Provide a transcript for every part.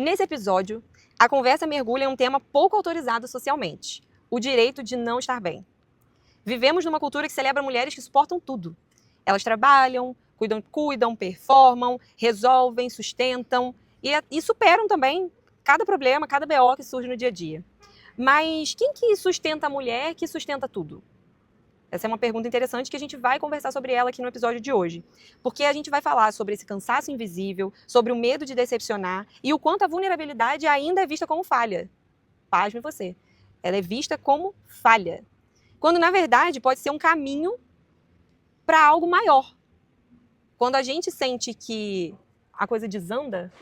Nesse episódio, a conversa mergulha em um tema pouco autorizado socialmente: o direito de não estar bem. Vivemos numa cultura que celebra mulheres que suportam tudo. Elas trabalham, cuidam, performam, resolvem, sustentam e superam também cada problema, cada BO que surge no dia a dia. Mas quem que sustenta a mulher que sustenta tudo? Essa é uma pergunta interessante que a gente vai conversar sobre ela aqui no episódio de hoje. Porque a gente vai falar sobre esse cansaço invisível, sobre o medo de decepcionar e o quanto a vulnerabilidade ainda é vista como falha. Pasme você. Ela é vista como falha. Quando, na verdade, pode ser um caminho para algo maior. Quando a gente sente que a coisa desanda,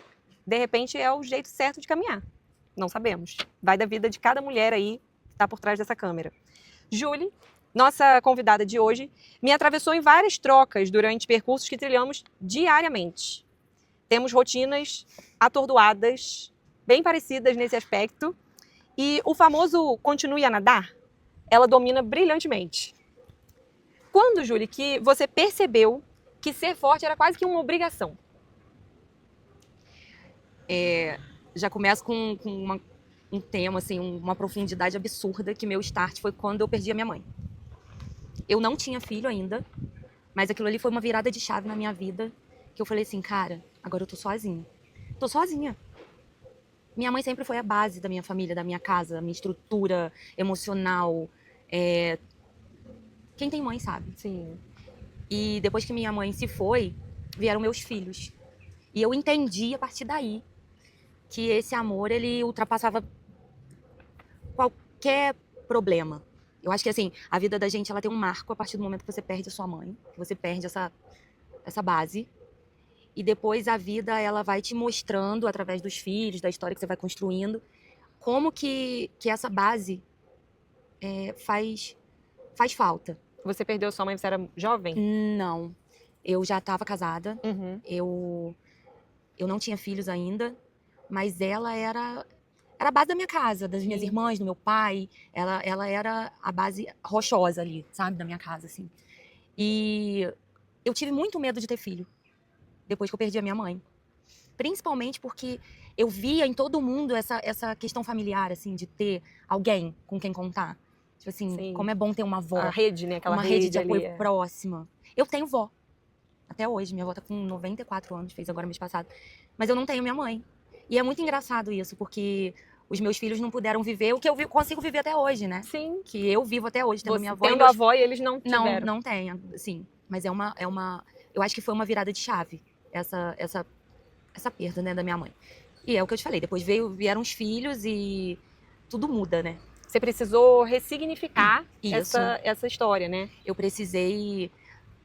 de repente é o jeito certo de caminhar. Não sabemos. Vai da vida de cada mulher aí que está por trás dessa câmera. Julie, nossa convidada de hoje, me atravessou em várias trocas durante percursos que trilhamos diariamente. Temos rotinas atordoadas, bem parecidas nesse aspecto, e o famoso continue a nadar, ela domina brilhantemente. Quando, Julie, que você percebeu que ser forte era quase que uma obrigação? Já começo com um tema, assim, uma profundidade absurda, que meu start foi quando eu perdi a minha mãe. Eu não tinha filho ainda, mas aquilo ali foi uma virada de chave na minha vida, que eu falei assim, cara, agora eu tô sozinha. Tô sozinha. Minha mãe sempre foi a base da minha família, da minha casa, da minha estrutura emocional. Quem tem mãe sabe. Sim. E depois que minha mãe se foi, vieram meus filhos. E eu entendi a partir daí que esse amor, ele ultrapassava qualquer problema. Eu acho que, assim, a vida da gente, ela tem um marco a partir do momento que você perde a sua mãe, que você perde essa base. E depois a vida, ela vai te mostrando, através dos filhos, da história que você vai construindo, como que essa base faz falta. Você perdeu sua mãe, você era jovem? Não. Eu já estava casada. Uhum. Eu não tinha filhos ainda, mas ela era a base da minha casa, das minhas irmãs, do meu pai. Ela era a base rochosa ali, sabe, da minha casa, assim. E eu tive muito medo de ter filho, depois que eu perdi a minha mãe. Principalmente porque eu via em todo mundo essa questão familiar, assim, de ter alguém com quem contar. Tipo assim, Sim. Como é bom ter uma avó. A rede, né? Aquela uma rede de apoio ali, próxima. Eu tenho vó. Até hoje. Minha avó tá com 94 anos, fez agora mês passado. Mas eu não tenho minha mãe. E é muito engraçado isso, porque os meus filhos não puderam viver o que eu consigo viver até hoje, né? Sim. Que eu vivo até hoje, tendo Você minha avó. tendo a avó e eles não tiveram. Não tenho, sim. Mas eu acho que foi uma virada de chave, essa perda, né, da minha mãe. E é o que eu te falei, depois vieram os filhos e tudo muda, né? Você precisou ressignificar Isso. essa história, né? Eu precisei,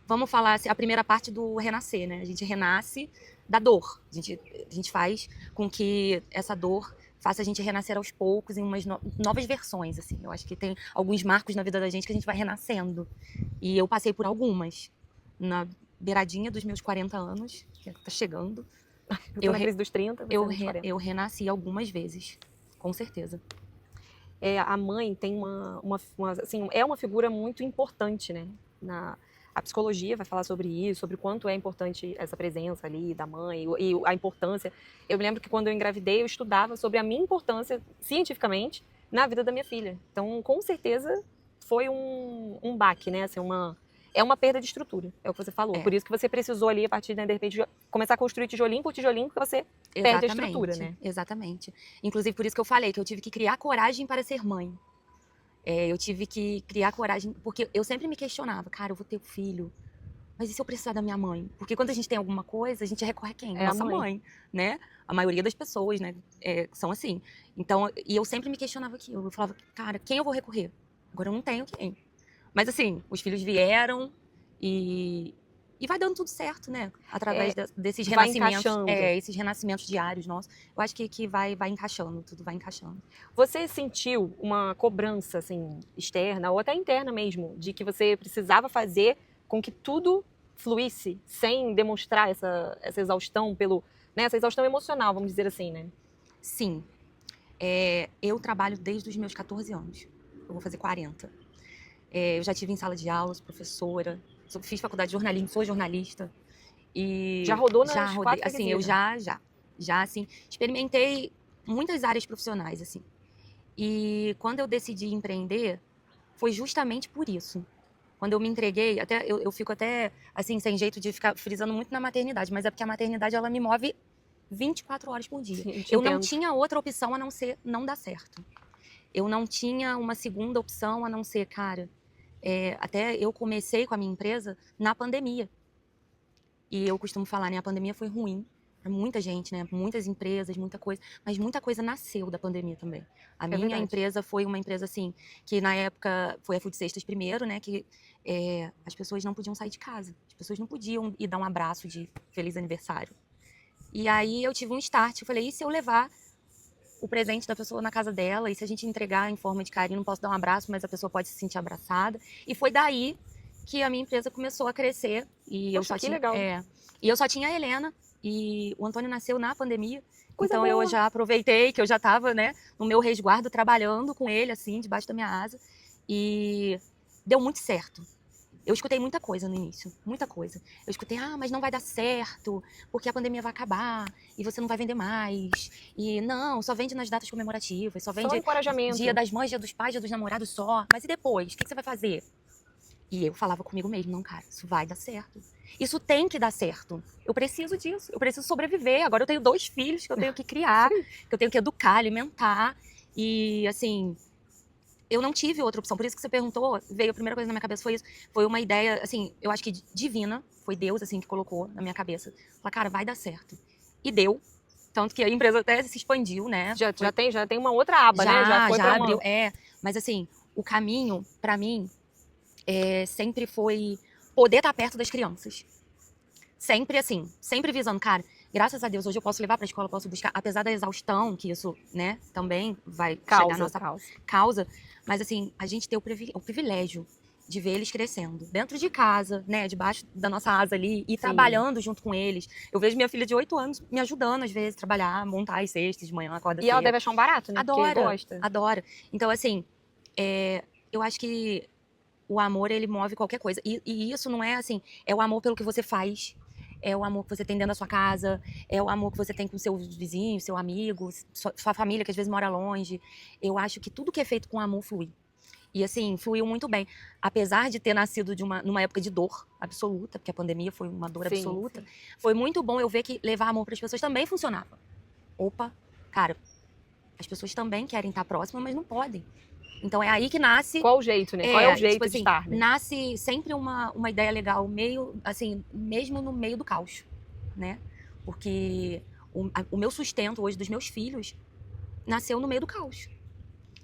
vamos falar assim, a primeira parte do renascer, né? A gente renasce da dor. A gente faz com que essa dor faça a gente renascer aos poucos em umas novas versões, assim. Eu acho que tem alguns marcos na vida da gente que a gente vai renascendo. E eu passei por algumas. Na beiradinha dos meus 40 anos, que tá chegando. Eu tô na crise dos 30, você nos 40. Eu renasci algumas vezes, com certeza. A mãe tem assim, é uma figura muito importante, né? A psicologia vai falar sobre isso, sobre o quanto é importante essa presença ali da mãe e a importância. Eu me lembro que quando eu engravidei, eu estudava sobre a minha importância, cientificamente, na vida da minha filha. Então, com certeza, foi um baque, né? Assim, é uma perda de estrutura, é o que você falou. Por isso que você precisou ali, a partir de repente, começar a construir tijolinho por tijolinho, porque você perde a estrutura, né? Exatamente. Inclusive, por isso que eu falei que eu tive que criar coragem para ser mãe. Eu tive que criar coragem, porque eu sempre me questionava, cara, eu vou ter um filho, mas e se eu precisar da minha mãe? Porque quando a gente tem alguma coisa, a gente recorre a quem? Nossa mãe, né? A maioria das pessoas, né, são assim. Então, e eu sempre me questionava aquilo. Eu falava, cara, quem eu vou recorrer? Agora eu não tenho quem. Mas assim, os filhos vieram e vai dando tudo certo, né? Através desses renascimentos. Esses renascimentos diários nossos. Eu acho que vai encaixando, tudo vai encaixando. Você sentiu uma cobrança, assim, externa ou até interna mesmo, de que você precisava fazer com que tudo fluísse sem demonstrar essa exaustão essa exaustão emocional, vamos dizer assim, né? Sim. Eu trabalho desde os meus 14 anos. Eu vou fazer 40. Eu já estive em sala de aula, sou professora, fiz faculdade de jornalismo, sou jornalista. E já rodou nas já rodei, quatro assim, eu já Já, assim, experimentei muitas áreas profissionais, assim. E quando eu decidi empreender, foi justamente por isso. Quando eu me entreguei, até eu fico até, assim, sem jeito de ficar frisando muito na maternidade, mas é porque a maternidade, ela me move 24 horas por dia. Sim, te Eu não entendo. tinha outra opção a não ser não dar certo. Eu não tinha uma segunda opção a não ser, cara, até eu comecei com a minha empresa na pandemia. E eu costumo falar, né, a pandemia foi ruim para muita gente, né, muitas empresas, muita coisa, mas muita coisa nasceu da pandemia também. A minha verdade. empresa foi uma empresa, assim, que na época foi a Food Cestas primeiro, né, que as pessoas não podiam sair de casa, as pessoas não podiam ir dar um abraço de feliz aniversário. E aí eu tive um start, eu falei, e se eu levar o presente da pessoa na casa dela, e se a gente entregar em forma de carinho, não posso dar um abraço, mas a pessoa pode se sentir abraçada. E foi daí que a minha empresa começou a crescer. E Poxa, que legal. E eu só tinha a Helena, e o Antônio nasceu na pandemia. Coisa Então boa. eu já aproveitei que eu já estava, né, no meu resguardo, trabalhando com ele, assim, debaixo da minha asa. E deu muito certo. Eu escutei muita coisa no início, muita coisa. Eu escutei, mas não vai dar certo, porque a pandemia vai acabar, e você não vai vender mais. E não, só vende nas datas comemorativas, só Só vende encorajamento. dia das mães, dia dos pais, dia dos namorados só. Mas e depois? O que você vai fazer? E eu falava comigo mesmo, não, cara, isso vai dar certo. Isso tem que dar certo. Eu preciso disso, eu preciso sobreviver. Agora eu tenho 2 filhos que eu tenho que criar, que eu tenho que educar, alimentar. E, assim, eu não tive outra opção. Por isso que você perguntou, veio a primeira coisa na minha cabeça foi isso. Foi uma ideia, assim, eu acho que divina. Foi Deus, assim, que colocou na minha cabeça. Falar, cara, vai dar certo. E deu. Tanto que a empresa até se expandiu, né? Já tem uma outra aba, né? Já foi pra abriu. uma... Mas, assim, o caminho, pra mim, sempre foi poder estar perto das crianças. Sempre assim, sempre visando, cara, graças a Deus, hoje eu posso levar pra escola, posso buscar, apesar da exaustão, que isso, né, também vai chegar na nossa causa, mas assim, a gente tem o privilégio de ver eles crescendo dentro de casa, né, debaixo da nossa asa ali, e trabalhando junto com eles. Eu vejo minha filha de 8 anos me ajudando, às vezes, a trabalhar, montar as cestas de manhã, acorda cedo. E ela deve achar um barato, né? Adora, porque gosta. adora. Então, assim, eu acho que o amor, ele move qualquer coisa. E isso não é assim, é o amor pelo que você faz, é o amor que você tem dentro da sua casa, é o amor que você tem com seu vizinho, seu amigo, sua família que às vezes mora longe. Eu acho que tudo que é feito com amor flui. E assim, fluiu muito bem. Apesar de ter nascido numa época de dor absoluta, porque a pandemia foi uma dor absoluta, foi muito bom eu ver que levar amor para as pessoas também funcionava. Opa, cara, as pessoas também querem estar próximas, mas não podem. Então é aí que nasce... Qual o jeito, né? Qual é o jeito tipo de estar, né? Nasce sempre uma ideia legal, meio, assim, mesmo no meio do caos, né? Porque o meu sustento hoje dos meus filhos nasceu no meio do caos.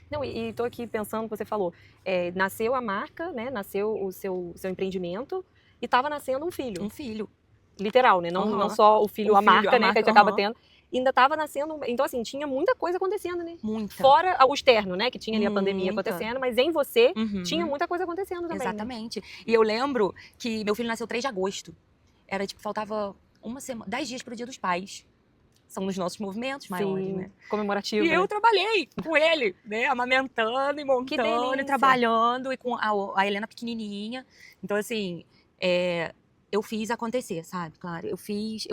Não, e tô aqui pensando, você falou, nasceu a marca, né? Nasceu o seu empreendimento e tava nascendo um filho. Um filho. Literal, né? Não só o filho, a marca, né? Que a gente acaba tendo. Ainda estava nascendo, então assim, tinha muita coisa acontecendo, né? Muita. Fora o externo, né? Que tinha ali a pandemia acontecendo, mas em você tinha muita coisa acontecendo também. Exatamente. Né? E eu lembro que meu filho nasceu 3 de agosto. Era tipo, faltava 10 dias pro Dia dos Pais. São os nossos movimentos maiores, né? Comemorativo. E eu trabalhei com ele, né? Amamentando e montando e trabalhando, e com a Helena pequenininha. Então, assim, eu fiz acontecer, sabe? Claro, eu fiz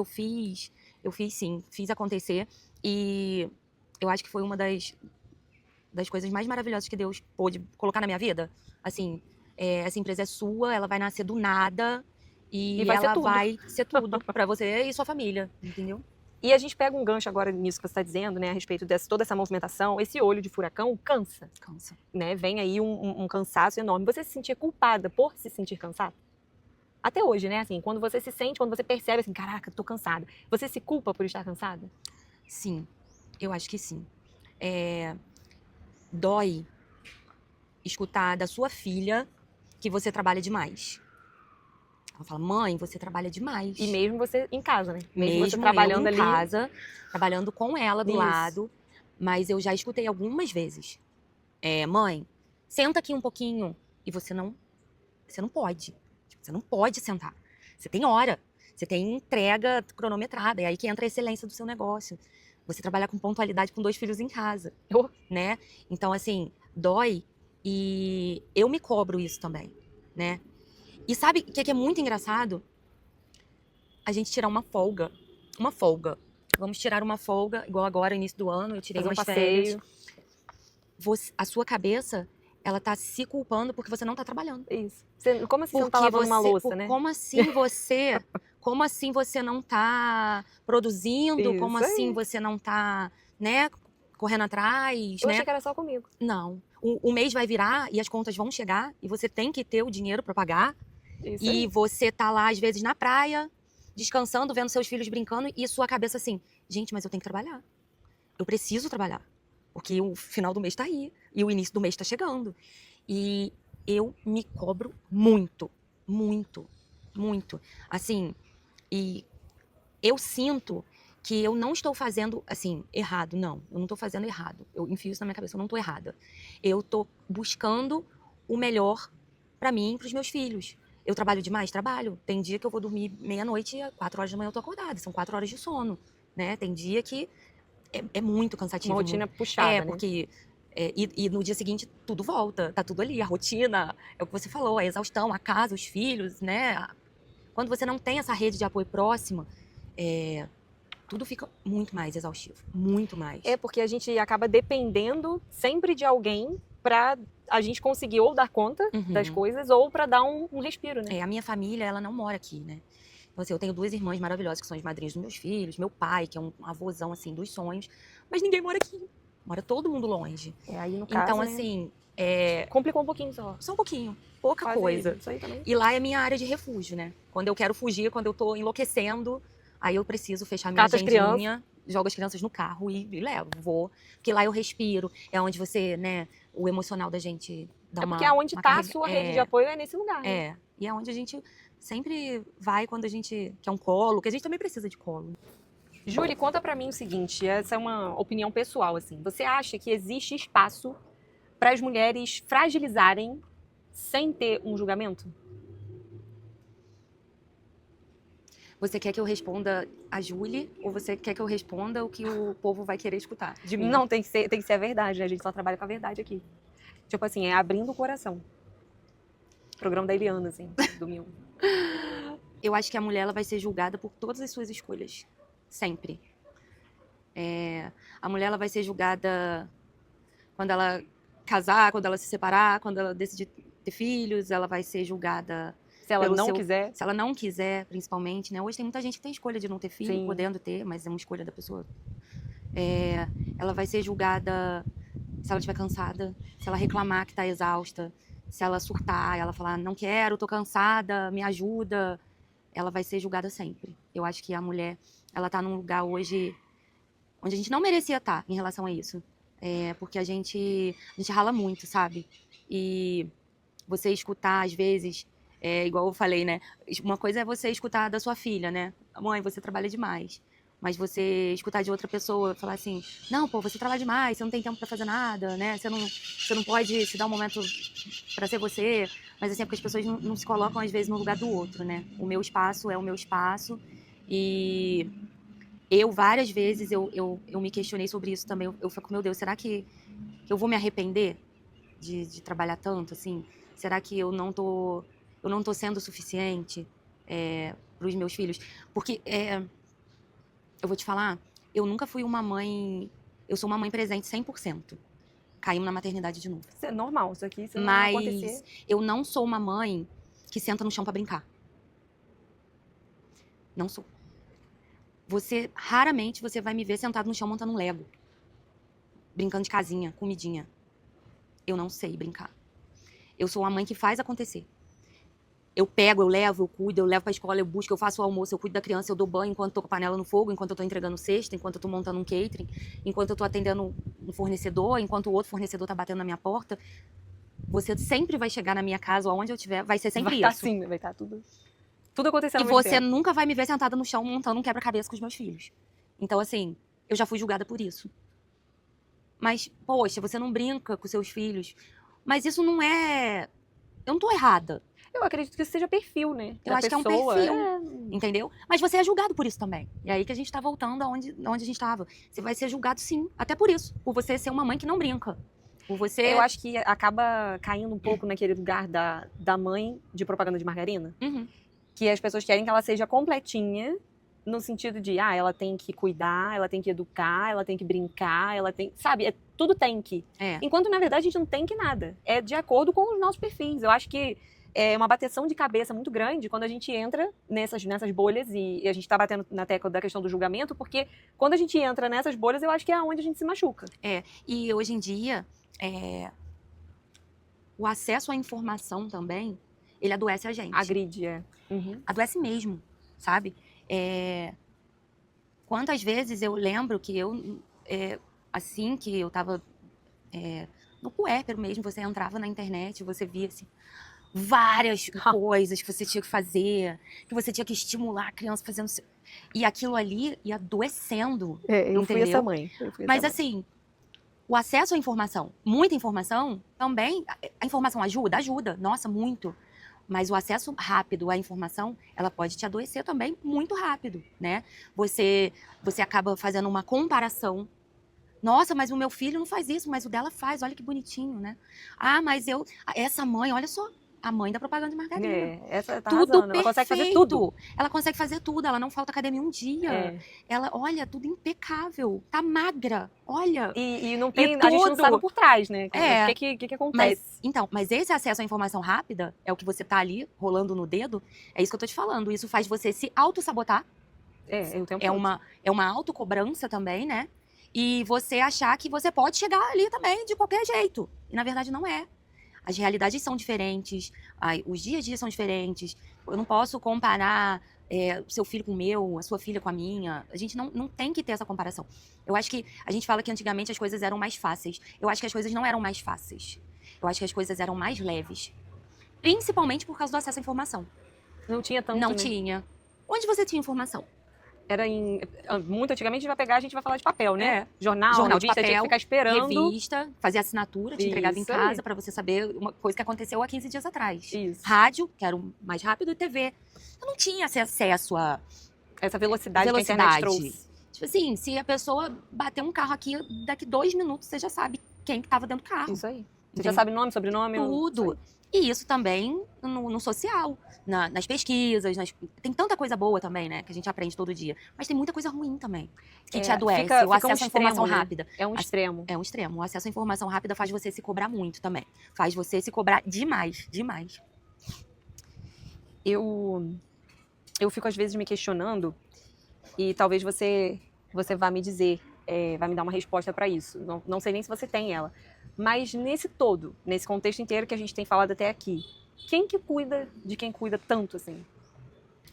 sim, fiz acontecer. E eu acho que foi uma das coisas mais maravilhosas que Deus pôde colocar na minha vida. Assim, essa empresa é sua, ela vai nascer do nada e ela vai ser tudo pra você e sua família, entendeu? E a gente pega um gancho agora nisso que você está dizendo, né, a respeito de toda essa movimentação, esse olho de furacão cansa. Cansa. Né? Vem aí um cansaço enorme. Você se sentia culpada por se sentir cansada? Até hoje, né? Assim, quando você se sente, quando você percebe assim, caraca, tô cansada. Você se culpa por estar cansada? Sim, eu acho que sim. Dói escutar da sua filha que você trabalha demais. Ela fala, mãe, você trabalha demais. E mesmo você em casa, né? Mesmo você trabalhando ali em casa, trabalhando com ela do lado. Mas eu já escutei algumas vezes. Mãe, senta aqui um pouquinho. E você não pode. Você não pode sentar. Você tem hora. Você tem entrega cronometrada. É aí que entra a excelência do seu negócio. Você trabalha com pontualidade com 2 filhos em casa. Né? Então, assim, dói. E eu me cobro isso também, né? E sabe o que é muito engraçado? A gente tirar uma folga. vamos tirar uma folga, igual agora, início do ano, eu tirei Fazer um umas férias. passeio. A sua cabeça, ela tá se culpando porque você não tá trabalhando. Isso. Como assim você não tá lavando uma louça, né? Como assim você não tá produzindo? Como Isso assim aí. você não tá, né, correndo atrás, Eu né? achei que era só comigo. Não. O mês vai virar e as contas vão chegar e você tem que ter o dinheiro para pagar. Isso E aí. você tá lá, às vezes, na praia, descansando, vendo seus filhos brincando e sua cabeça assim, gente, mas eu tenho que trabalhar. Eu preciso trabalhar. Porque o final do mês tá aí e o início do mês tá chegando. E eu me cobro muito, muito, muito. Assim, e eu sinto que eu não estou fazendo, assim, errado. Não, eu não estou fazendo errado. Eu enfio isso na minha cabeça, eu não estou errada. Eu estou buscando o melhor para mim e para os meus filhos. Eu trabalho demais? Trabalho. Tem dia que eu vou dormir meia-noite e 4 horas da manhã eu tô acordada. São 4 horas de sono, né? Tem dia que é muito cansativo. Uma rotina puxada, né? Porque... e no dia seguinte tudo volta, tá tudo ali, a rotina, é o que você falou, a exaustão, a casa, os filhos, né? Quando você não tem essa rede de apoio próxima, tudo fica muito mais exaustivo, muito mais. É porque a gente acaba dependendo sempre de alguém pra a gente conseguir ou dar conta das coisas ou pra dar um respiro, né? A minha família, ela não mora aqui, né? Então, assim, eu tenho 2 irmãs maravilhosas que são as madrinhas dos meus filhos, meu pai, que é um avôzão, assim, dos sonhos, mas ninguém mora aqui. Mora todo mundo longe. Aí no caso, Então, né? assim, complicou um pouquinho só um pouquinho, pouca Quase coisa. Isso aí também. E lá é minha área de refúgio, né? Quando eu quero fugir, quando eu tô enlouquecendo, aí eu preciso fechar minha Cata as agendinha, jogo as crianças no carro e levo, vou. Porque lá eu respiro, é onde você, né, o emocional da gente dá uma... Porque aonde uma tá a carrega- sua rede de apoio é nesse lugar, né? E é onde a gente sempre vai quando a gente quer um colo, que a gente também precisa de colo. Júlia, conta pra mim o seguinte, essa é uma opinião pessoal, assim. Você acha que existe espaço para as mulheres fragilizarem sem ter um julgamento? Você quer que eu responda a Julie ou você quer que eu responda o que o povo vai querer escutar de mim? Não, tem que ser a verdade, né? A gente só trabalha com a verdade aqui. Tipo assim, é abrindo o coração. Programa da Eliana, assim, domingo. Eu acho que a mulher ela vai ser julgada por todas as suas escolhas. Sempre. A mulher ela vai ser julgada quando ela casar, quando ela se separar, quando ela decidir ter filhos, ela vai ser julgada... Se ela pelo não seu- quiser. Se ela não quiser, principalmente, né? Hoje tem muita gente que tem escolha de não ter filho, Sim. podendo ter, mas é uma escolha da pessoa. Ela vai ser julgada se ela estiver cansada, se ela reclamar que está exausta, se ela surtar, ela falar, não quero, tô cansada, me ajuda. Ela vai ser julgada sempre. Eu acho que a mulher, ela tá num lugar hoje onde a gente não merecia estar em relação a isso. Porque a gente rala muito, sabe? E você escutar, às vezes, igual eu falei, né? Uma coisa é você escutar da sua filha, né? Mãe, você trabalha demais. Mas você escutar de outra pessoa, falar assim, não, pô, você trabalha demais, você não tem tempo pra fazer nada, né? Você não pode se dar um momento pra ser você. Mas assim, é porque as pessoas não se colocam, às vezes, no lugar do outro, né? O meu espaço é o meu espaço. E eu, várias vezes, eu me questionei sobre isso também. Eu fico, meu Deus, será que eu vou me arrepender de trabalhar tanto, assim? Será que eu não tô sendo suficiente para os meus filhos? Porque, eu vou te falar, eu nunca fui uma mãe... Eu sou uma mãe presente 100%. Caímos na maternidade de novo. Isso é normal, isso aqui não vai acontecer. Mas eu não sou uma mãe que senta no chão para brincar. Não sou. Raramente você vai me ver sentado no chão montando um Lego. Brincando de casinha, comidinha. Eu não sei brincar. Eu sou uma mãe que faz acontecer. Eu pego, eu levo, eu cuido, eu levo pra escola, eu busco, eu faço o almoço, eu cuido da criança, eu dou banho enquanto tô com a panela no fogo, enquanto eu tô entregando cesta, enquanto eu tô montando um catering, enquanto eu tô atendendo um fornecedor, enquanto o outro fornecedor tá batendo na minha porta. Você sempre vai chegar na minha casa, ou aonde eu estiver, vai ser sempre vai isso. Sim, vai estar tudo acontecendo E ao mesmo você tempo. nunca vai me ver sentada no chão montando um quebra-cabeça com os meus filhos. Então, assim, eu já fui julgada por isso. Mas, poxa, você não brinca com seus filhos. Mas isso não é... Eu não tô errada. Eu acredito que isso seja perfil, né? Eu acho que é um perfil, entendeu? Mas você é julgado por isso também. E aí que a gente tá voltando aonde a gente tava. Você vai ser julgado, sim. Até por isso. Por você ser uma mãe que não brinca. Por você... Eu acho que acaba caindo um pouco naquele lugar da mãe de propaganda de margarina. Uhum. Que as pessoas querem que ela seja completinha no sentido de, ela tem que cuidar, ela tem que educar, ela tem que brincar, ela tem, sabe, tudo tem que. Enquanto, na verdade, a gente não tem que nada. É de acordo com os nossos perfis. Eu acho que é uma bateção de cabeça muito grande quando a gente entra nessas bolhas, e a gente tá batendo na tecla da questão do julgamento, porque quando a gente entra nessas bolhas, eu acho que é onde a gente se machuca. E hoje em dia, o acesso à informação também, ele adoece a gente. Agride, Adoece mesmo, sabe? Quantas vezes eu lembro que eu, assim que eu tava no puérpero mesmo, você entrava na internet, você via assim, várias coisas que você tinha que fazer, que você tinha que estimular a criança fazendo... E aquilo ali ia adoecendo, eu entendeu? fui essa mãe. Mas assim, o acesso à informação, muita informação, também, a informação ajuda, nossa, muito. Mas o acesso rápido à informação, ela pode te adoecer também muito rápido, né? Você acaba fazendo uma comparação. Nossa, mas o meu filho não faz isso, mas o dela faz, olha que bonitinho, né? Mas essa mãe, olha só, a mãe da propaganda de margarina. Essa tá tudo arrasando. perfeito. Ela consegue fazer tudo. Ela consegue fazer tudo, ela não falta academia um dia. Ela, olha, tudo impecável, tá magra, olha. E não tem, a gente não sabe por trás, né? O que acontece. Mas esse acesso à informação rápida, é o que você tá ali, rolando no dedo, é isso que eu tô te falando. Isso faz você se auto-sabotar. É uma autocobrança também, né? E você achar que você pode chegar ali também de qualquer jeito. E na verdade não é. As realidades são diferentes, os dias a dia são diferentes. Eu não posso comparar o seu filho com o meu, a sua filha com a minha. A gente não tem que ter essa comparação. Eu acho que a gente fala que antigamente as coisas eram mais fáceis. Eu acho que as coisas não eram mais fáceis. Eu acho que as coisas eram mais leves. Principalmente por causa do acesso à informação. Não tinha tanto, Não tinha. Onde você tinha informação? Muito antigamente, a gente vai falar de papel, né? Jornal de revista, papel, tinha que ficar esperando. Revista, fazer assinatura, te entregava em casa pra você saber uma coisa que aconteceu há 15 dias atrás. Isso. Rádio, que era o mais rápido, e TV. Eu não tinha acesso a... Essa velocidade que a internet trouxe. Tipo assim, se a pessoa bater um carro aqui, daqui 2 minutos você já sabe quem que tava dentro do carro. Isso aí. Você já sabe nome, sobrenome. Tudo. E isso também no social, nas pesquisas, tem tanta coisa boa também, né, que a gente aprende todo dia. Mas tem muita coisa ruim também, que te adoece. O acesso à informação rápida. É um extremo. É um extremo. O acesso à informação rápida faz você se cobrar muito também. Faz você se cobrar demais, demais. Eu fico às vezes me questionando, e talvez você vá me dizer, vai me dar uma resposta para isso. Não sei nem se você tem ela. Mas nesse contexto inteiro que a gente tem falado até aqui, quem que cuida de quem cuida tanto, assim?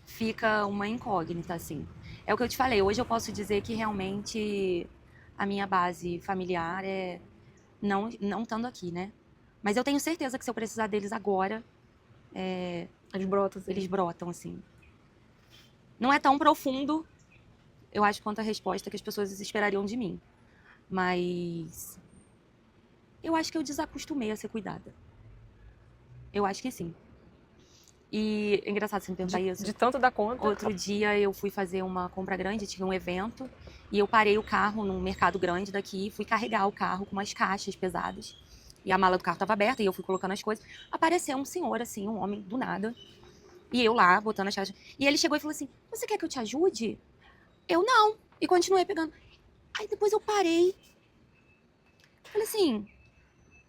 Fica uma incógnita, assim. É o que eu te falei, hoje eu posso dizer que realmente a minha base familiar não estando aqui, né? Mas eu tenho certeza que se eu precisar deles agora, eles brotam, assim. Não é tão profundo, eu acho, quanto a resposta que as pessoas esperariam de mim. Mas... eu acho que eu desacostumei a ser cuidada. Eu acho que sim. E é engraçado você me perguntar isso. De tanto dar conta. Outro dia eu fui fazer uma compra grande, tinha um evento, e eu parei o carro num mercado grande daqui, fui carregar o carro com umas caixas pesadas. E a mala do carro estava aberta, e eu fui colocando as coisas. Apareceu um senhor, assim, um homem, do nada. E eu lá, botando as caixas. E ele chegou e falou assim, você quer que eu te ajude? Eu não. E continuei pegando. Aí depois eu parei. Falei assim...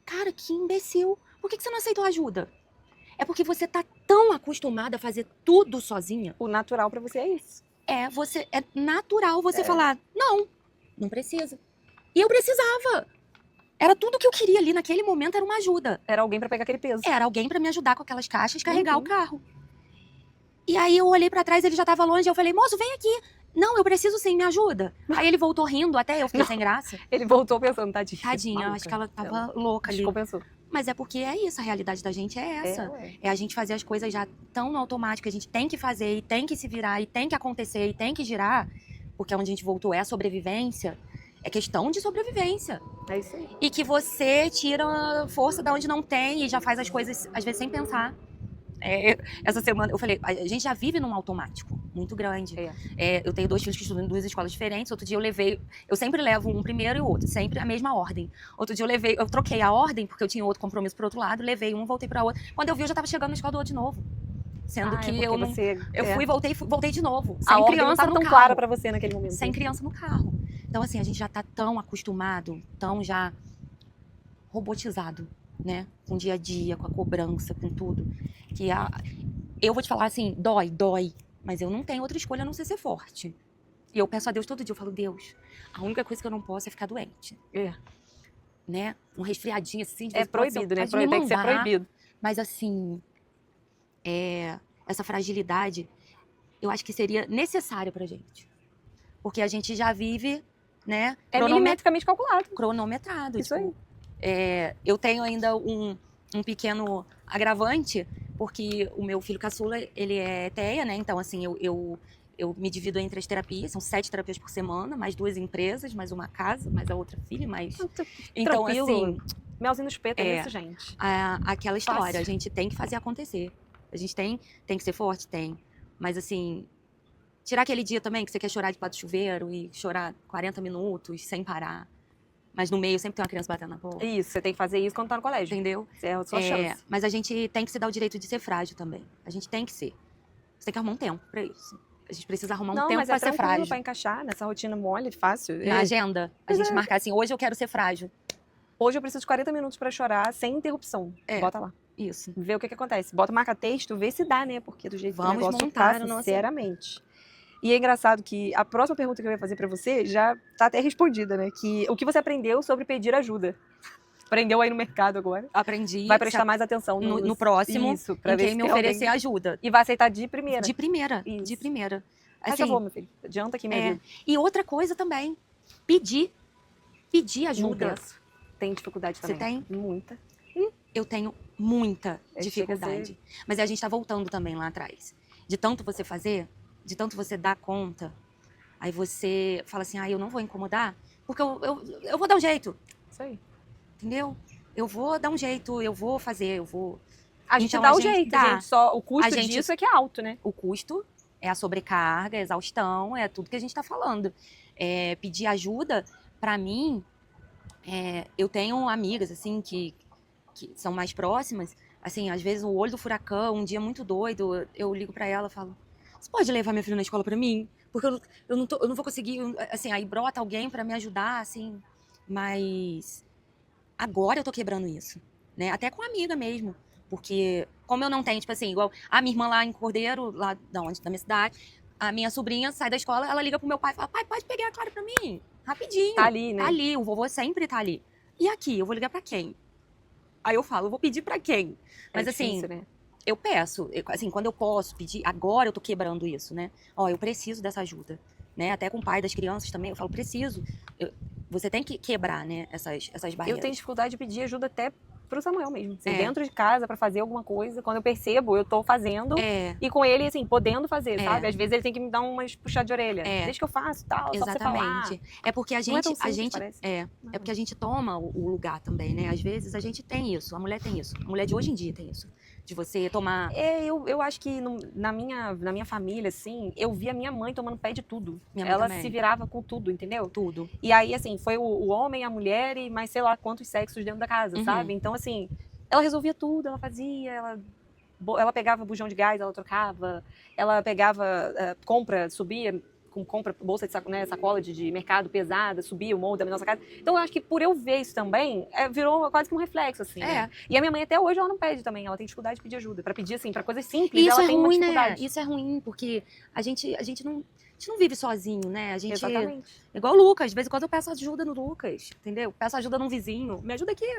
cara, que imbecil. Por que você não aceitou ajuda? É porque você tá tão acostumada a fazer tudo sozinha. O natural pra você é isso. É natural você falar, não precisa. E eu precisava. Era tudo que eu queria ali naquele momento, era uma ajuda. Era alguém pra pegar aquele peso. Era alguém pra me ajudar com aquelas caixas, carregar o carro. E aí eu olhei pra trás, ele já tava longe, eu falei, moço, vem aqui. Não, eu preciso sim, me ajuda. Aí ele voltou rindo até, eu fiquei sem graça. Ele voltou pensando, tadinha. Tadinha, acho que ela tava louca ali. Descompensou. Mas é porque é isso, a realidade da gente é essa. É a gente fazer as coisas já tão no automático, a gente tem que fazer, e tem que se virar, e tem que acontecer, e tem que girar. Porque onde a gente voltou é a sobrevivência. É questão de sobrevivência. É isso aí. E que você tira força da onde não tem e já faz as coisas, às vezes, sem pensar. Essa semana, eu falei, a gente já vive num automático muito grande. Eu tenho 2 filhos que estudam em 2 escolas diferentes. Outro dia eu sempre levo um primeiro e o outro, sempre a mesma ordem. Outro dia eu troquei a ordem, porque eu tinha outro compromisso pro outro lado, levei um, voltei pra outra. Quando eu vi, eu já tava chegando na escola do outro de novo. Sendo que porque eu não... você, Eu fui, voltei de novo. a Sem ordem não criança estava no tão carro. clara pra você naquele momento. Sem criança no carro. Então, assim, a gente já tá tão acostumado, tão já robotizado, né? Com o dia a dia, com a cobrança, com tudo. Que eu vou te falar assim, dói. Mas eu não tenho outra escolha a não ser forte. E eu peço a Deus todo dia, eu falo, Deus, a única coisa que eu não posso é ficar doente. Né? Um resfriadinho assim, de vez em quando, Proibido, né? pode me Tem que ser mandar. proibido. Mas assim, essa fragilidade, eu acho que seria necessária pra gente. Porque a gente já vive, né? Milimetricamente calculado. Cronometrado. Isso tipo, eu tenho ainda um pequeno agravante, porque o meu filho caçula, ele é TEA, né? Então, assim, eu me divido entre as terapias, são 7 terapias por semana, mais 2 empresas, mais uma casa, mais a outra filha, mais... Então, Tranquilo. assim... Melzinho no espeto é isso, gente. Aquela história, Fácil. a gente tem que fazer acontecer. A gente tem que ser forte, tem. Mas, assim, tirar aquele dia também que você quer chorar de do chuveiro e chorar 40 minutos sem parar. Mas no meio sempre tem uma criança batendo na porta. Isso, você tem que fazer isso quando tá no colégio. Entendeu? É a sua chance. Mas a gente tem que se dar o direito de ser frágil também. A gente tem que ser. Você tem que arrumar um tempo pra isso. A gente precisa arrumar um tempo pra ser frágil. Pra encaixar nessa rotina mole, fácil. Na agenda, a gente marcar assim, hoje eu quero ser frágil. Hoje eu preciso de 40 minutos pra chorar sem interrupção. Bota lá. Isso. Vê o que acontece. Bota, marca texto, vê se dá, né? Porque do jeito que o Vamos negócio montar tá, o nosso... sinceramente. E é engraçado que a próxima pergunta que eu ia fazer pra você já tá até respondida, né? Que o que você aprendeu sobre pedir ajuda? Aprendeu aí no mercado agora? Aprendi. Vai prestar mais atenção no próximo, isso, pra em ver quem se me tem oferecer alguém. ajuda. E vai aceitar de primeira. De primeira. Isso. De primeira. Assim, eu vou, meu filho. Adianta aqui minha vida. E outra coisa também, pedir ajuda. Não penso. Tem dificuldade também. Você tem? Muita. Eu tenho muita Chega a dificuldade. Mas a gente tá voltando também lá atrás. De tanto você fazer, de tanto você dar conta, aí você fala assim, eu não vou incomodar, porque eu vou dar um jeito. Isso aí. Entendeu? Eu vou dar um jeito, eu vou fazer, eu vou... A gente Então, dá a o gente jeito, dá. o custo disso é que é alto, né? O custo é a sobrecarga, a exaustão, é tudo que a gente tá falando. Pedir ajuda, pra mim, eu tenho amigas, assim, que são mais próximas, assim, às vezes o olho do furacão, um dia muito doido, eu ligo pra ela e falo, você pode levar minha filha na escola pra mim? Porque eu não vou conseguir, assim, aí brota alguém pra me ajudar, assim, mas agora eu tô quebrando isso, né? Até com amiga mesmo, porque como eu não tenho, tipo assim, igual a minha irmã lá em Cordeiro, lá da minha cidade, a minha sobrinha sai da escola, ela liga pro meu pai e fala, pai, pode pegar a Clara pra mim? Rapidinho. Tá ali, né? Tá ali, o vovô sempre tá ali. E aqui, eu vou ligar pra quem? Aí eu falo, eu vou pedir pra quem? Mas difícil, assim, né? eu peço, assim, quando eu posso pedir, agora eu tô quebrando isso, né? Eu preciso dessa ajuda, né? Até com o pai das crianças também, eu falo, preciso. Você tem que quebrar, né, essas barreiras. Eu tenho dificuldade de pedir ajuda até pro Samuel mesmo. Assim, dentro de casa, pra fazer alguma coisa, quando eu percebo, eu tô fazendo. E com ele, assim, podendo fazer, sabe? Às vezes ele tem que me dar umas puxadas de orelha. Deixa que eu faço, tal, só pra você falar. É porque a Não é gente, tão simples, é porque a gente toma o lugar também, né? Às vezes a gente tem isso, a mulher tem isso. A mulher de hoje em dia tem isso. De você tomar... Eu acho que na minha família, assim, eu vi a minha mãe tomando pé de tudo. Minha mãe ela também. se virava com tudo, entendeu? Tudo. E aí, assim, foi o homem, a mulher e mais sei lá quantos sexos dentro da casa, sabe? Então, assim, ela resolvia tudo, ela fazia, ela pegava bujão de gás, ela trocava, ela pegava compra, subia com compra, bolsa de sacola de mercado pesada, subia o molde da nossa casa. Então eu acho que por eu ver isso também, virou quase que um reflexo, assim. Né? E a minha mãe até hoje ela não pede também, ela tem dificuldade de pedir ajuda. Pra pedir, assim, pra coisas simples, isso ela tem ruim, uma dificuldade. Né? Isso é ruim, porque a gente não vive sozinho, né? A gente... Exatamente. Igual o Lucas, de vez em quando eu peço ajuda no Lucas, entendeu? Peço ajuda num vizinho, me ajuda aqui.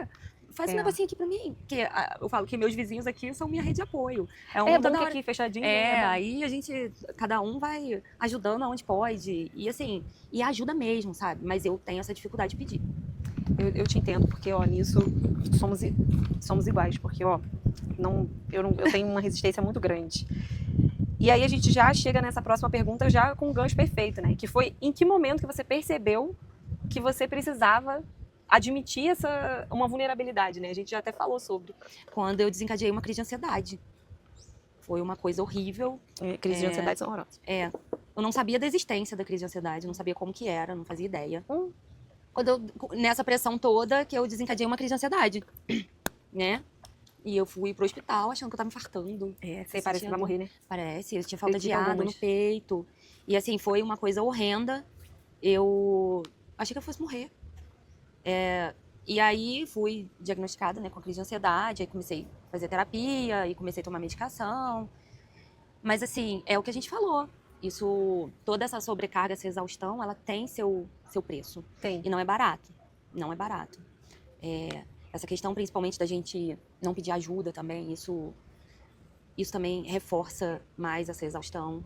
Faz um negocinho aqui pra mim. Porque eu falo que meus vizinhos aqui são minha rede de apoio. Bom que aqui, fechadinho. Aí a gente, cada um vai ajudando aonde pode. E assim, e ajuda mesmo, sabe? Mas eu tenho essa dificuldade de pedir. Eu te entendo, porque, nisso somos iguais. Porque, eu tenho uma resistência muito grande. E aí a gente já chega nessa próxima pergunta já com um gancho perfeito, né? Que foi, em que momento que você percebeu que você precisava admitir uma vulnerabilidade, né? A gente já até falou sobre. Quando eu desencadeei uma crise de ansiedade. Foi uma coisa horrível. Crise de ansiedade são horrorosas. Eu não sabia da existência da crise de ansiedade, não sabia como que era, não fazia ideia. Nessa pressão toda, que eu desencadeei uma crise de ansiedade, né? E eu fui pro hospital achando que eu tava infartando. Você parece que vai morrer, né? Parece, eu tinha falta de Acredito ar no algumas. peito. E assim, foi uma coisa horrenda. Eu achei que eu fosse morrer. E aí fui diagnosticada, né, com crise de ansiedade, aí comecei a fazer terapia e comecei a tomar medicação. Mas assim, é o que a gente falou. Isso, toda essa sobrecarga, essa exaustão, ela tem seu preço. Tem. E não é barato. Não é barato. Essa questão, principalmente, da gente não pedir ajuda também, isso também reforça mais essa exaustão.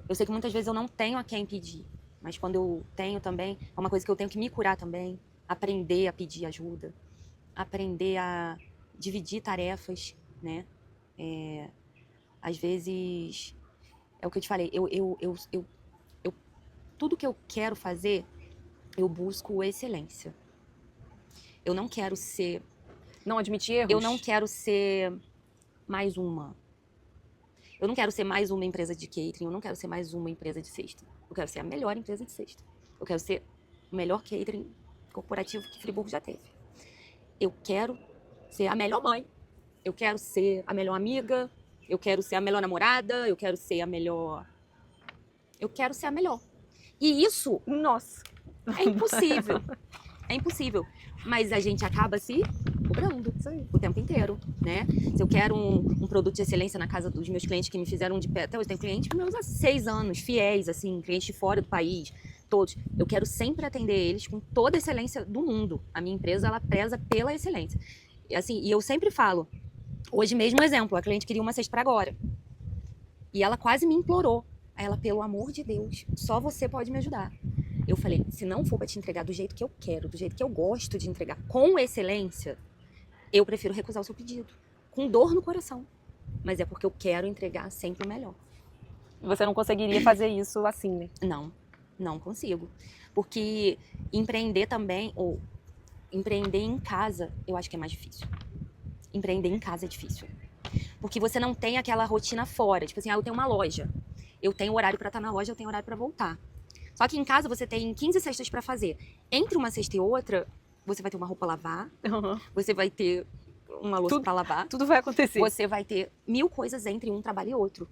Eu sei que muitas vezes eu não tenho a quem pedir, mas quando eu tenho também, é uma coisa que eu tenho que me curar também. Aprender a pedir ajuda, aprender a dividir tarefas, né? Às vezes, é o que eu te falei, tudo que eu quero fazer, eu busco excelência. Eu não quero ser... Não admitir erros? Eu não quero ser mais uma. Eu não quero ser mais uma empresa de catering, eu não quero ser mais uma empresa de cesta. Eu quero ser a melhor empresa de cesta. Eu quero ser o melhor catering corporativo que Friburgo já teve. Eu quero ser a melhor mãe. Eu quero ser a melhor amiga. Eu quero ser a melhor namorada. Eu quero ser a melhor... Eu quero ser a melhor. E isso, Nossa. é impossível. É impossível. Mas a gente acaba se cobrando o tempo inteiro, né? Se eu quero um produto de excelência na casa dos meus clientes que me fizeram de pé, até hoje tenho clientes meus há 6 anos, fiéis, assim, clientes de fora do país, todos. Eu quero sempre atender eles com toda a excelência do mundo. A minha empresa, ela preza pela excelência. E, assim, e eu sempre falo, hoje mesmo, exemplo, a cliente queria uma cesta para agora. E ela quase me implorou. Aí ela, pelo amor de Deus, só você pode me ajudar. Eu falei, se não for para te entregar do jeito que eu quero, do jeito que eu gosto de entregar, com excelência, eu prefiro recusar o seu pedido. Com dor no coração. Mas é porque eu quero entregar sempre o melhor. Você não conseguiria fazer isso assim, né? Não consigo. Porque empreender também, ou empreender em casa, eu acho que é mais difícil. Empreender em casa é difícil. Porque você não tem aquela rotina fora. Tipo assim, eu tenho uma loja. Eu tenho horário para estar na loja, eu tenho horário para voltar. Só que em casa você tem 15 cestas para fazer. Entre uma cesta e outra, você vai ter uma roupa a lavar, você vai ter uma louça para lavar. Tudo vai acontecer. Você vai ter 1000 coisas entre um trabalho e outro.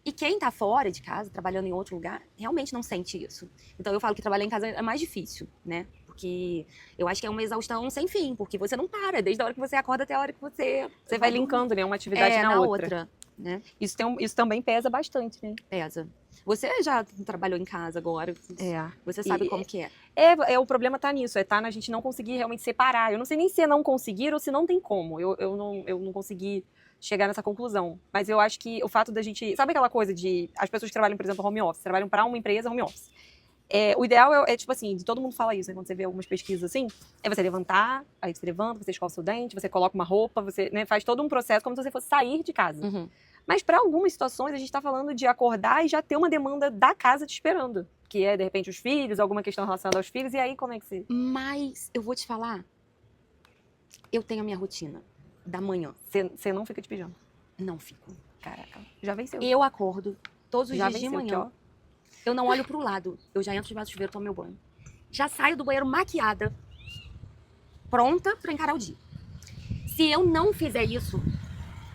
E quem tá fora de casa, trabalhando em outro lugar, realmente não sente isso. Então eu falo que trabalhar em casa é mais difícil, né? Porque eu acho que é uma exaustão sem fim, porque você não para, desde a hora que você acorda até a hora que você vai linkando, né? Uma atividade na outra. Né? Isso também pesa bastante, né? Pesa. Você já trabalhou em casa agora, você sabe como que é. O problema tá nisso, tá na gente não conseguir realmente separar. Eu não sei nem se é não conseguir ou se não tem como. Eu não consegui chegar nessa conclusão. Mas eu acho que o fato da gente... Sabe aquela coisa de... As pessoas que trabalham, por exemplo, home office, trabalham para uma empresa home office. O ideal é, tipo assim, de todo mundo fala isso, né? Quando você vê algumas pesquisas assim, é você levantar, aí você levanta, você escova seu dente, você coloca uma roupa, você, né, faz todo um processo como se você fosse sair de casa. Uhum. Mas para algumas situações, a gente tá falando de acordar e já ter uma demanda da casa te esperando. Que é, de repente, os filhos, alguma questão relacionada aos filhos, e aí como é que você... Mas eu vou te falar, eu tenho a minha rotina da manhã. Você não fica de pijama? Não fico. Caraca, já venceu. Eu acordo todos os Já dias de venceu, manhã. Eu não olho pro lado. Eu já entro debaixo do chuveiro, tomo meu banho. Já saio do banheiro maquiada, pronta pra encarar o dia. Se eu não fizer isso,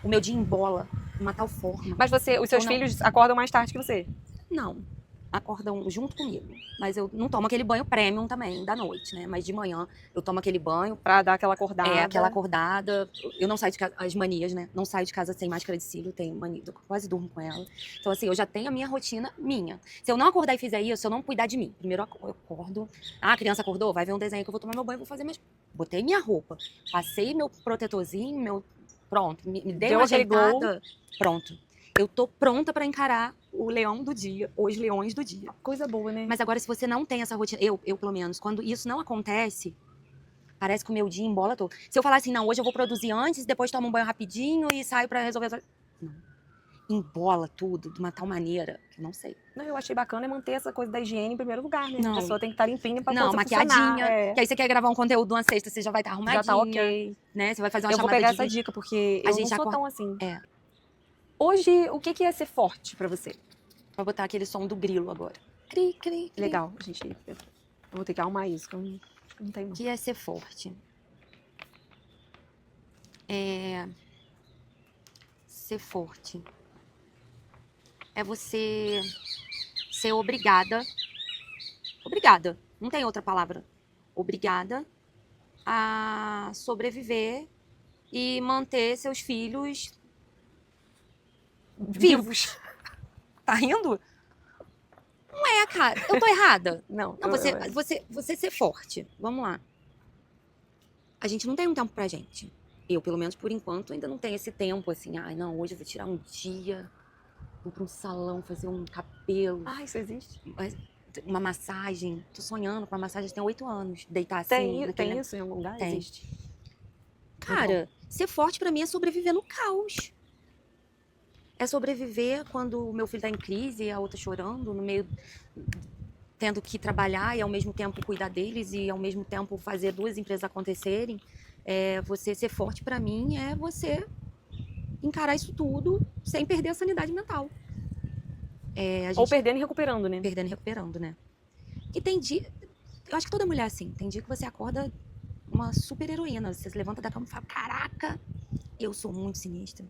o meu dia embola de uma tal forma. Mas os seus filhos acordam mais tarde que você? Não. Acordam junto comigo. Mas eu não tomo aquele banho premium também, da noite, né? Mas de manhã eu tomo aquele banho. Pra dar aquela acordada. Aquela acordada. Eu não saio de casa, as manias, né? Não saio de casa sem máscara de cílio, tenho mania, eu quase durmo com ela. Então, assim, eu já tenho a minha rotina minha. Se eu não acordar e fizer isso, se eu não cuidar de mim, primeiro eu acordo. A criança acordou? Vai ver um desenho que eu vou tomar meu banho, vou fazer minhas... Botei minha roupa, passei meu protetorzinho, pronto, me dei uma ajeitada, pronto. Eu tô pronta pra encarar o leão do dia, os leões do dia. Coisa boa, né? Mas agora, se você não tem essa rotina, eu pelo menos, quando isso não acontece, parece que o meu dia embola todo. Se eu falar assim, não, hoje eu vou produzir antes, depois tomo um banho rapidinho e saio pra resolver... Não. Embola tudo de uma tal maneira que eu não sei. Não, eu achei bacana manter essa coisa da higiene em primeiro lugar, né? Não. A pessoa tem que estar limpinha pra Não, poder maquiadinha. Que aí você quer gravar um conteúdo uma sexta, você já vai estar arrumadinha. Já tá ok. Né? Você vai fazer uma chamada. Eu vou pegar essa dica, porque eu não sou tão assim. Hoje, o que é ser forte pra você? Vou botar aquele som do grilo agora. Cri, cri, cri. Legal, gente. Eu vou ter que arrumar isso, que eu não tenho. O que é ser forte? Ser forte. É você ser obrigada, não tem outra palavra, obrigada a sobreviver e manter seus filhos vivos. Tá rindo? Não é, cara. Eu tô errada. Não, Não, você ser forte. Vamos lá. A gente não tem um tempo pra gente. Eu, pelo menos por enquanto, ainda não tenho esse tempo assim. Ai, não, hoje eu vou tirar um dia, vou pra um salão fazer um cabelo, Ah, isso existe? uma massagem. Tô sonhando com uma massagem tem 8 anos. Deitar assim. Tem naquele- isso em algum lugar? Tem. Existe. Cara, ser forte pra mim é sobreviver no caos. É sobreviver quando o meu filho tá em crise e a outra chorando, no meio tendo que trabalhar e ao mesmo tempo cuidar deles e ao mesmo tempo fazer 2 empresas acontecerem. Você ser forte pra mim é você encarar isso tudo sem perder a sanidade mental. A gente Ou perdendo e recuperando, né? perdendo e recuperando, né? E tem dia, eu acho que toda mulher é assim, tem dia que você acorda uma super heroína, você se levanta da cama e fala, caraca, eu sou muito sinistra.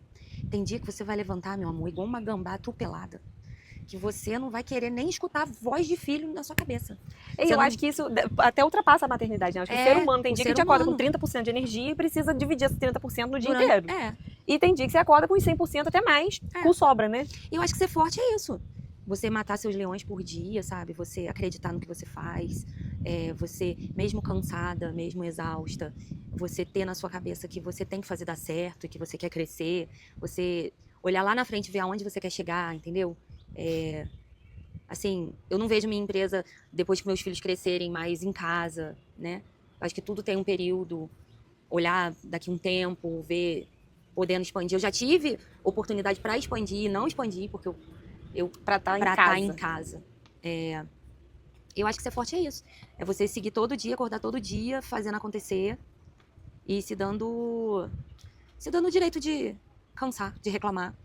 Tem dia que você vai levantar, meu amor, igual uma gambá atropelada, que você não vai querer nem escutar a voz de filho na sua cabeça. E Você eu não- acho que isso até ultrapassa a maternidade, né? Acho que o ser humano tem o dia que ser te acorda com humano. 30% de energia e precisa dividir esse 30% no dia Durante- inteiro. E tem dia que você acorda com 100% até mais, com sobra, né? E eu acho que ser forte é isso. Você matar seus leões por dia, sabe? Você acreditar no que você faz. Você, mesmo cansada, mesmo exausta, você ter na sua cabeça que você tem que fazer dar certo, que você quer crescer. Você olhar lá na frente e ver aonde você quer chegar, entendeu? Assim, eu não vejo minha empresa, depois que meus filhos crescerem, mais em casa, né? Acho que tudo tem um período. Olhar daqui um tempo, ver, podendo expandir. Eu já tive oportunidade para expandir, não expandi, porque eu Pra estar em casa. Eu acho que ser forte é isso. É você seguir todo dia, acordar todo dia, fazendo acontecer e se dando o direito de cansar, de reclamar,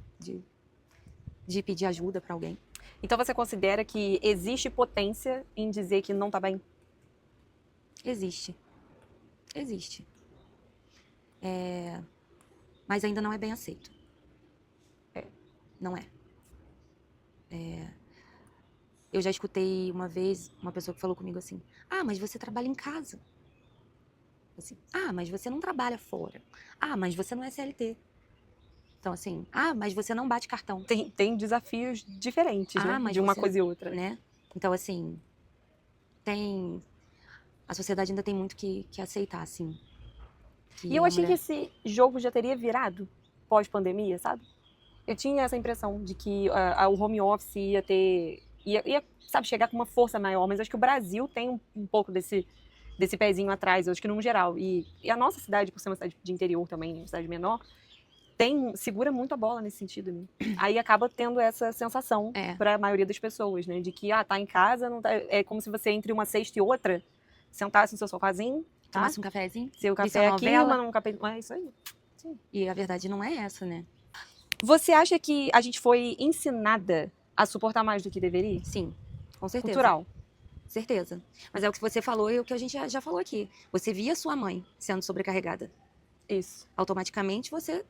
de pedir ajuda para alguém. Então você considera que existe potência em dizer que não tá bem? Existe. Mas ainda não é bem aceito. Não é. Eu já escutei uma vez uma pessoa que falou comigo assim: ah, mas você trabalha em casa. Assim, ah, mas você não trabalha fora. Ah, mas você não é CLT. Então, assim, ah, mas você não bate cartão. Tem desafios diferentes, né? mas De uma você- coisa e outra. Né? Então, assim, a sociedade ainda tem muito que aceitar, assim. E eu achei que esse jogo já teria virado pós-pandemia, sabe? Eu tinha essa impressão de que o home office ia ter. Ia, sabe, chegar com uma força maior, mas acho que o Brasil tem um pouco desse pezinho atrás, eu acho que no geral. E a nossa cidade, por ser uma cidade de interior também, uma cidade menor, segura muito a bola nesse sentido, né? Aí acaba tendo essa sensação para a maioria das pessoas, né? De que, tá em casa, não tá, é como se você entre uma sexta e outra, sentasse no seu sofazinho, tá? Tomasse um cafezinho, Seu visse café uma aqui, novela. um café... É isso aí. E a verdade não é essa, né? Você acha que a gente foi ensinada a suportar mais do que deveria? Sim, com certeza. Cultural. Certeza. Mas é o que você falou e o que a gente já falou aqui. Você via sua mãe sendo sobrecarregada. Isso. Automaticamente você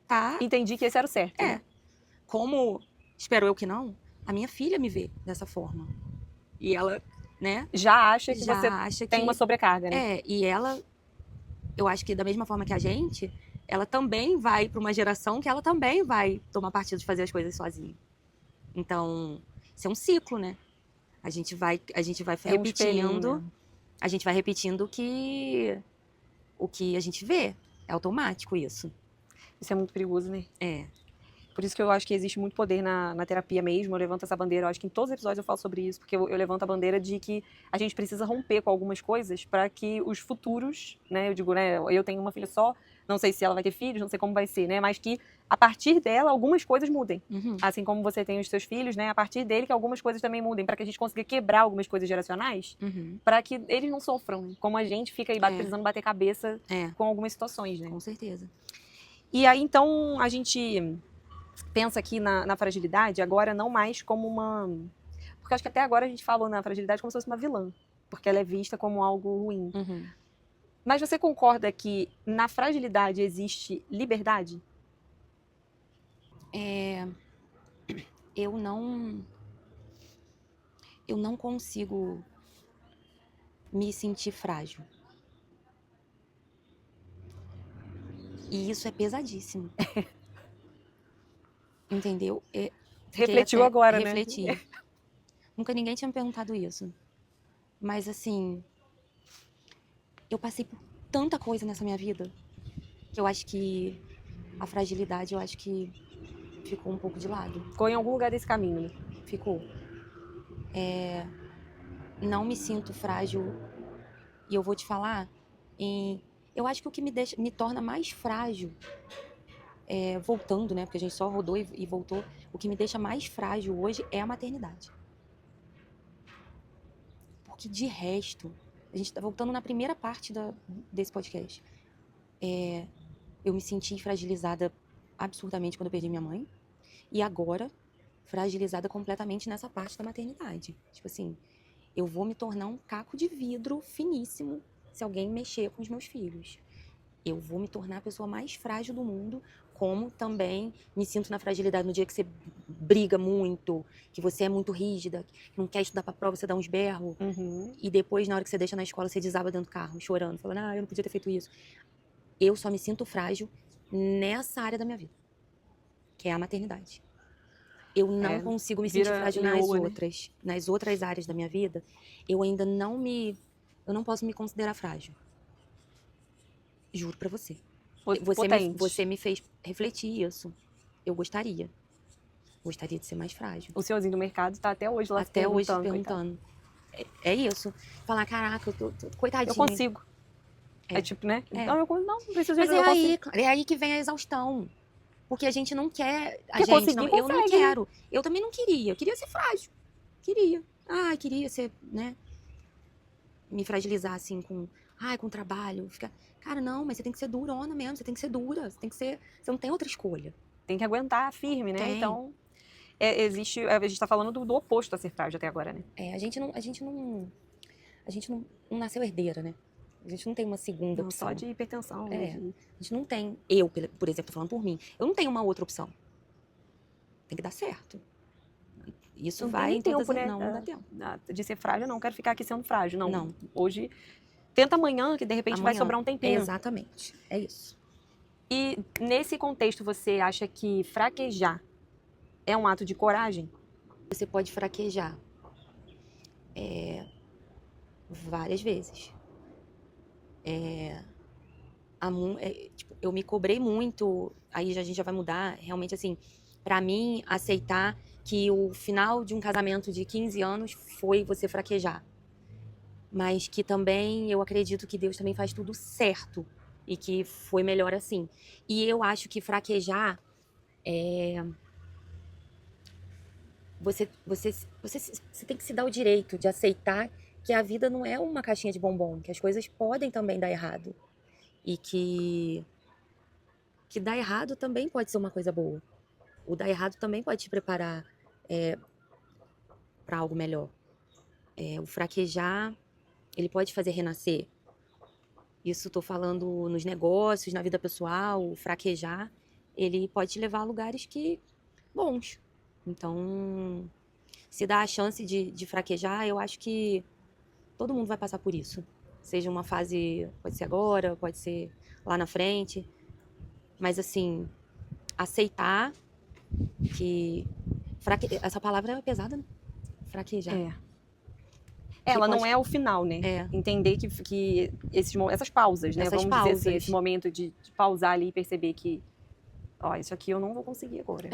tá... Entendi que esse era o certo. Né? Como, espero eu que não, a minha filha me vê dessa forma. E ela, né? Já acha que já você acha tem uma sobrecarga, né? E ela, eu acho que da mesma forma que a gente, ela também vai para uma geração que ela também vai tomar partido de fazer as coisas sozinha. Então, isso é um ciclo, né? A gente vai repetindo, a gente vai repetindo o que a gente vê. É automático isso. Isso é muito perigoso, né? É. Por isso que eu acho que existe muito poder na terapia mesmo. Eu levanto essa bandeira, eu acho que em todos os episódios eu falo sobre isso, porque eu levanto a bandeira de que a gente precisa romper com algumas coisas para que os futuros, né? Eu digo, né? Eu tenho uma filha só, não sei se ela vai ter filhos, não sei como vai ser, né? Mas que a partir dela algumas coisas mudem. Uhum. Assim como você tem os seus filhos, né? A partir dele que algumas coisas também mudem, para que a gente consiga quebrar algumas coisas geracionais, para que eles não sofram, né? Como a gente fica aí precisando bater cabeça com algumas situações, né? Com certeza. E aí, então, a gente pensa aqui na fragilidade agora não mais como uma... Porque acho que até agora a gente falou na fragilidade como se fosse uma vilã. Porque ela é vista como algo ruim. Uhum. Mas você concorda que na fragilidade existe liberdade? Eu não consigo me sentir frágil. E isso é pesadíssimo. Entendeu? Fiquei Refletiu até- agora, né? Refleti. Nunca ninguém tinha me perguntado isso. Mas assim, eu passei por tanta coisa nessa minha vida que eu acho que a fragilidade, eu acho que ficou um pouco de lado. Ficou em algum lugar desse caminho, né? Ficou. Não me sinto frágil. E eu vou te falar, eu acho que o que me torna mais frágil, voltando, né? Porque a gente só rodou e voltou. O que me deixa mais frágil hoje é a maternidade. Porque de resto, a gente tá voltando na primeira parte desse podcast. Eu me senti fragilizada absurdamente quando eu perdi minha mãe. E agora, fragilizada completamente nessa parte da maternidade. Tipo assim, eu vou me tornar um caco de vidro finíssimo se alguém mexer com os meus filhos. Eu vou me tornar a pessoa mais frágil do mundo, como também me sinto na fragilidade no dia que você briga muito, que você é muito rígida, que não quer estudar pra prova, você dá uns berros, e depois, na hora que você deixa na escola, você desaba dentro do carro, chorando, falando, eu não podia ter feito isso. Eu só me sinto frágil nessa área da minha vida, que é a maternidade. Eu não consigo me sentir frágil nas outras áreas da minha vida. Eu ainda eu não posso me considerar frágil. Juro pra você. Você me fez refletir isso. Eu gostaria de ser mais frágil. O senhorzinho do mercado tá até hoje lá Até hoje perguntando. É isso. Falar, caraca, eu tô coitadinha. Eu consigo. É tipo, né? Não, eu não preciso de Mas ajuda. é aí que vem a exaustão. Porque a gente não quer. Eu não quero. Eu também não queria. Eu queria ser frágil. Queria. Queria ser, né? Me fragilizar assim com trabalho. Cara, não, mas você tem que ser durona mesmo. Você tem que ser dura. Você não tem outra escolha. Tem que aguentar firme, né? Tem. Então, a gente tá falando do oposto a ser frágil até agora, né? A gente não nasceu herdeira, né? A gente não tem uma segunda opção. Só de hipertensão. A gente não tem. Eu, por exemplo, tô falando por mim. Eu não tenho uma outra opção. Tem que dar certo. Isso não vai tem em tempo, todas... né? Não dá tempo. De ser frágil, eu não quero ficar aqui sendo frágil. Não. Hoje, tenta amanhã, que de repente vai sobrar um tempinho. Exatamente. É isso. E nesse contexto, você acha que fraquejar é um ato de coragem? Você pode fraquejar várias vezes. Tipo, eu me cobrei muito, aí a gente já vai mudar, realmente assim, pra mim, aceitar que o final de um casamento de 15 anos foi você fraquejar. Mas que também, eu acredito que Deus também faz tudo certo e que foi melhor assim. E eu acho que fraquejar você tem que se dar o direito de aceitar que a vida não é uma caixinha de bombom, que as coisas podem também dar errado. E que dar errado também pode ser uma coisa boa. O dar errado também pode te preparar para algo melhor. O fraquejar, ele pode fazer renascer. Isso estou falando nos negócios, na vida pessoal. O fraquejar, ele pode te levar a lugares bons. Então, se dá a chance de fraquejar, eu acho que todo mundo vai passar por isso. Seja uma fase, pode ser agora, pode ser lá na frente. Mas, assim, aceitar que... Essa palavra é pesada, né? Fraquejar. Ela não é o final, né? Entender que essas pausas, né? Vamos dizer assim, esse momento de pausar ali e perceber que, isso aqui eu não vou conseguir agora.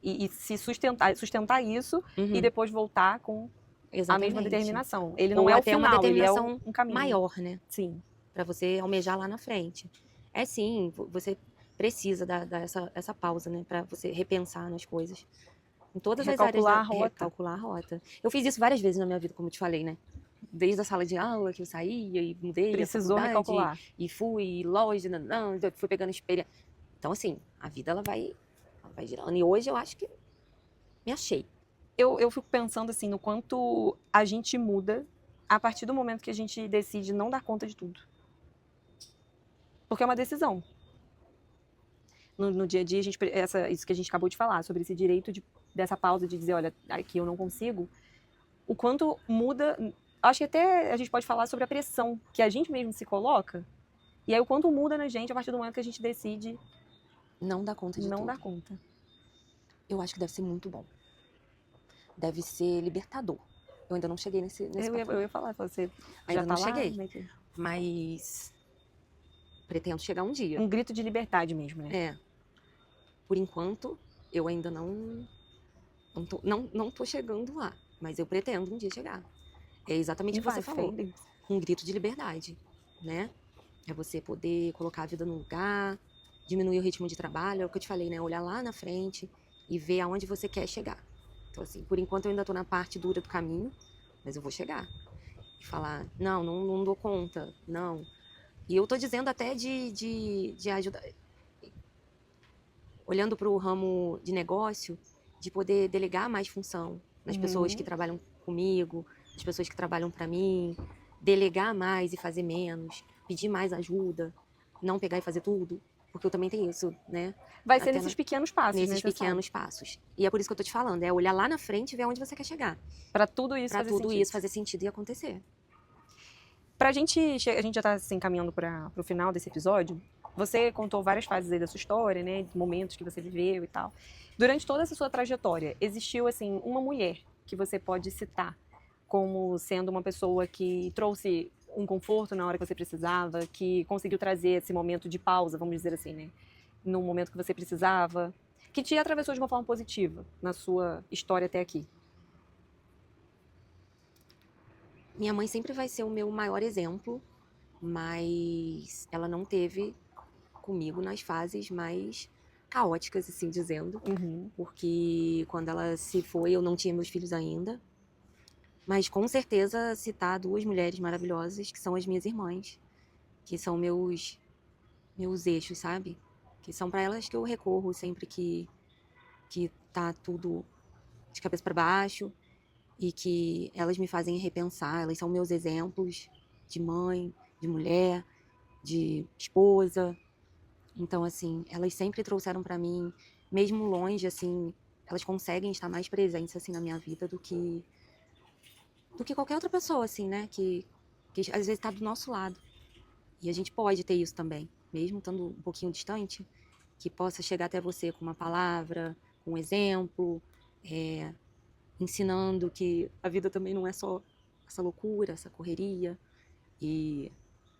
E se sustentar isso e depois voltar com a mesma determinação. Ele não é o final, uma determinação, ele é um caminho maior, né? Sim. Pra você almejar lá na frente. Sim, você precisa dar essa pausa, né? Pra você repensar nas coisas. Em todas as áreas. Recalcular a rota. Eu fiz isso várias vezes na minha vida, como eu te falei, né? Desde a sala de aula que eu saía e mudei. Precisou recalcular. E fui, loja, fui pegando experiência. Então, assim, a vida ela vai girando. E hoje eu acho que me achei. Eu fico pensando assim, no quanto a gente muda a partir do momento que a gente decide não dar conta de tudo. Porque é uma decisão. No dia a dia, isso que a gente acabou de falar, sobre esse direito dessa pausa de dizer, olha, aqui eu não consigo, o quanto muda. Acho que até a gente pode falar sobre a pressão que a gente mesmo se coloca, e aí o quanto muda na gente a partir do momento que a gente decide Não dá conta de não tudo. dar conta. Eu acho que deve ser muito bom. Deve ser libertador. Eu ainda não cheguei nesse patamar. Eu ia falar, você Ainda já não tá lá, cheguei. como é que- Mas pretendo chegar um dia. Um grito de liberdade mesmo, né? É. Por enquanto, eu ainda não tô chegando lá. Mas eu pretendo um dia chegar. É exatamente o que você falou. Fê? Um grito de liberdade, né? É você poder colocar a vida no lugar, diminuir o ritmo de trabalho, é o que eu te falei, né? Olhar lá na frente e ver aonde você quer chegar. Então, assim, por enquanto eu ainda tô na parte dura do caminho, mas eu vou chegar. E falar, não dou conta, não. E eu tô dizendo até de ajudar. Olhando para o ramo de negócio, de poder delegar mais função nas pessoas que trabalham comigo, nas pessoas que trabalham para mim, delegar mais e fazer menos, pedir mais ajuda, não pegar e fazer tudo, porque eu também tenho isso, né? Vai ser Até nesses pequenos passos, nesses né? pequenos passos. E é por isso que eu tô te falando, é olhar lá na frente e ver onde você quer chegar. Para tudo isso Para fazer tudo sentido. isso fazer sentido e acontecer. Pra gente, a gente já tá se encaminhando para o final desse episódio. Você contou várias fases aí da sua história, né? De momentos que você viveu e tal. Durante toda essa sua trajetória, existiu, assim, uma mulher que você pode citar como sendo uma pessoa que trouxe um conforto na hora que você precisava, que conseguiu trazer esse momento de pausa, vamos dizer assim, né? No momento que você precisava, que te atravessou de uma forma positiva na sua história até aqui. Minha mãe sempre vai ser o meu maior exemplo, mas ela não teve comigo nas fases mais caóticas, assim dizendo, porque quando ela se foi eu não tinha meus filhos ainda. Mas com certeza citar duas mulheres maravilhosas, que são as minhas irmãs, que são meus eixos, sabe? Que são para elas que eu recorro sempre que tá tudo de cabeça para baixo e que elas me fazem repensar, elas são meus exemplos de mãe, de mulher, de esposa. Então, assim, elas sempre trouxeram para mim, mesmo longe, assim, elas conseguem estar mais presentes, assim, na minha vida do que qualquer outra pessoa, assim, né? Que às vezes está do nosso lado. E a gente pode ter isso também, mesmo estando um pouquinho distante, que possa chegar até você com uma palavra, com um exemplo, ensinando que a vida também não é só essa loucura, essa correria. E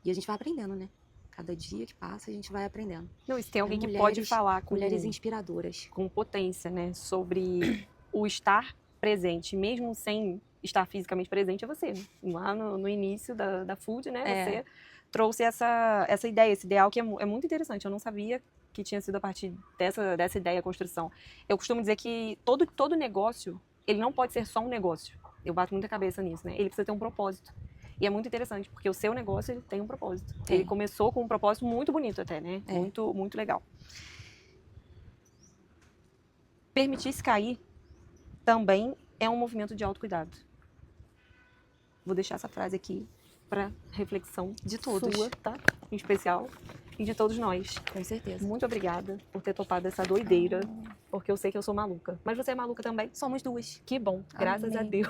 a gente vai aprendendo, né? Cada dia que passa, a gente vai aprendendo. Não, e se tem alguém que Mulheres- pode falar com Mulheres inspiradoras. com potência, né, sobre o estar presente, mesmo sem estar fisicamente presente, é você. Né? Lá no início da Food, né, você trouxe essa ideia, esse ideal que é muito interessante. Eu não sabia que tinha sido a partir dessa ideia, a construção. Eu costumo dizer que todo negócio, ele não pode ser só um negócio. Eu bato muita cabeça nisso, né? Ele precisa ter um propósito. E é muito interessante, porque o seu negócio, ele tem um propósito. Tem. Ele começou com um propósito muito bonito até, né? Muito, muito legal. Permitir-se cair também é um movimento de autocuidado. Vou deixar essa frase aqui para reflexão De todos. sua, tá? Em especial, e de todos nós. Com certeza. Muito obrigada por ter topado essa doideira, porque eu sei que eu sou maluca. Mas você é maluca também? Somos duas. Que bom, graças a Amém. Deus.